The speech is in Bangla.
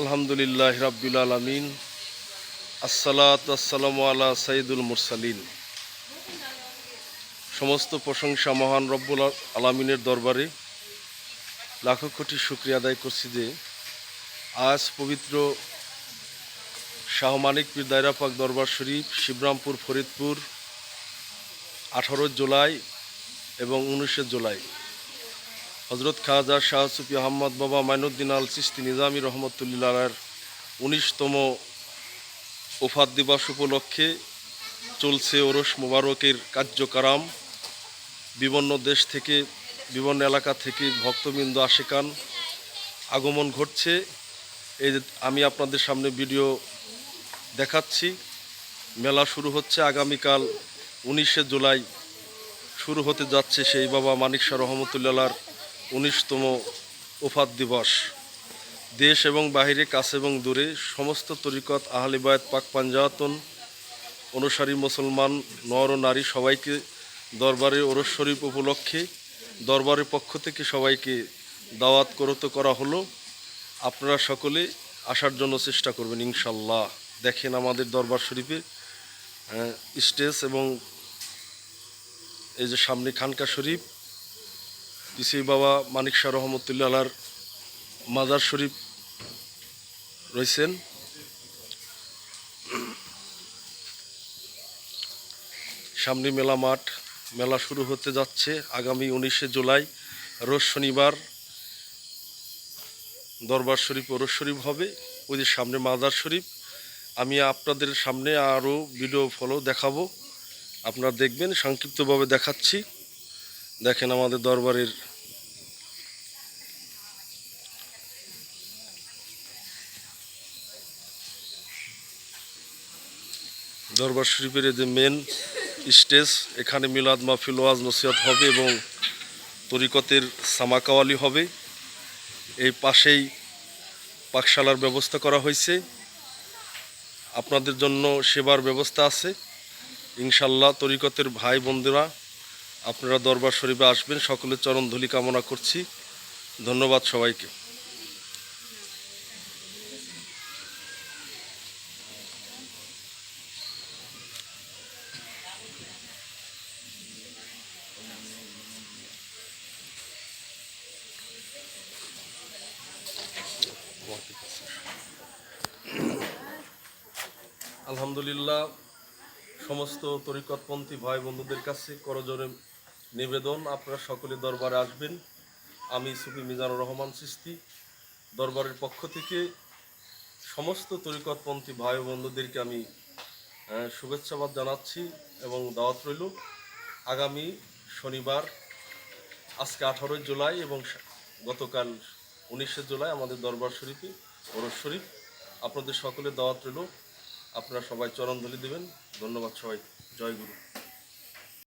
আলহামদুলিল্লাহ রাব্বিল আলামিন। আসসালাতু ওয়াসসালামু আলা সাইয়্যিদুল মুরসালিন। সমস্ত প্রশংসা মহান রব্বুল আলামিনের দরবারে লাখো কোটি শুকরিয়া আদায় করছি যে আজ পবিত্র শাহ মানিক পীর দায়রা পাক দরবার শরীফ শিবরামপুর ফরিদপুর 18 জুলাই এবং 19 জুলাই হজরত খাজা শাহ সুফি আহমদ বাবা মাইনুদ্দিন আল চিশতি নিজামী রহমতুল্লাহ আলাইহির 19তম ওফাত দিবস উপলক্ষে চলছে ওরস মোবারকের কার্যক্রম। বিভিন্ন দেশ থেকে বিভিন্ন এলাকা থেকে ভক্তবৃন্দ আশিকান আগমন ঘটছে। এই যে আমি আপনাদের সামনে ভিডিও দেখাচ্ছি। মেলা শুরু হচ্ছে আগামীকাল 19 জুলাই শুরু হতে যাচ্ছে সেই বাবা মানিক শাহ রহমতুল্লাহর 19তম ওফাত দিবস। দেশ এবং বাহিরে কাছে এবং দূরে সমস্ত তরিকত আহলে বায়াত পাক পাঞ্জাতন অনুসারী মুসলমান নর ও নারী সবাইকে দরবারে ওরস শরীফ উপলক্ষে দরবারের পক্ষ থেকে সবাইকে দাওয়াত করা হলো। আপনারা সকলে আসার জন্য চেষ্টা করবেন ইনশাল্লাহ। দেখেন আমাদের দরবার শরীফে স্টেজ এবং এই যে সামনে খানকা শরীফ, পিছিয়ে বাবা মানিক শাহ রহমতুল্লাহর মাজার শরীফ রয়েছেন। সামনে মেলা মাঠ, মেলা শুরু হতে যাচ্ছে আগামী 19 জুলাই রোজ শনিবার দরবার শরীফ ওরস শরীফ হবে। ওই যে সামনে মাজার শরীফ। আমি আপনাদের সামনে আরও ভিডিও ফলো দেখাবো, আপনারা দেখবেন। সংক্ষিপ্তভাবে দেখাচ্ছি। দেখেন আমাদের দরবারের দরবার শরীফের যে মেন স্টেজ, এখানে মিলাদ মাহফিল ওয়াজ নসিহত হবে এবং তরিকতের সামাকাওয়ালি হবে। এই পাশেই পাকশালার ব্যবস্থা করা হয়েছে, আপনাদের জন্য সেবার ব্যবস্থা আছে ইনশাল্লাহ। তরিকতের ভাই বন্ধুরা আপনারা দরবার শরীফে আসবেন, সকলের চরণ ধুলি কামনা করছি। ধন্যবাদ সবাইকে। আলহামদুলিল্লাহ, সমস্ত তরিকতপন্থী ভাই বন্ধুদের কাছে করজোরে নিবেদন, আপনারা সকলে দরবারে আসবেন। আমি সুফি মিজানুর রহমান চিশতি দরবারের পক্ষ থেকে সমস্ত তরিকতপন্থী ভাই বন্ধুদেরকে আমি শুভেচ্ছাবাদ জানাচ্ছি এবং দাওয়াত রইল। আগামী শনিবার, আজকে 18 জুলাই এবং গতকাল 19 জুলাই আমাদের দরবার শরীফে ওরস শরীফ। আপনাদের সকলের দাওয়াত রইল, আপনারা সবাই চরণধুলি দেবেন। ধন্যবাদ সবাই। জয় গুরু।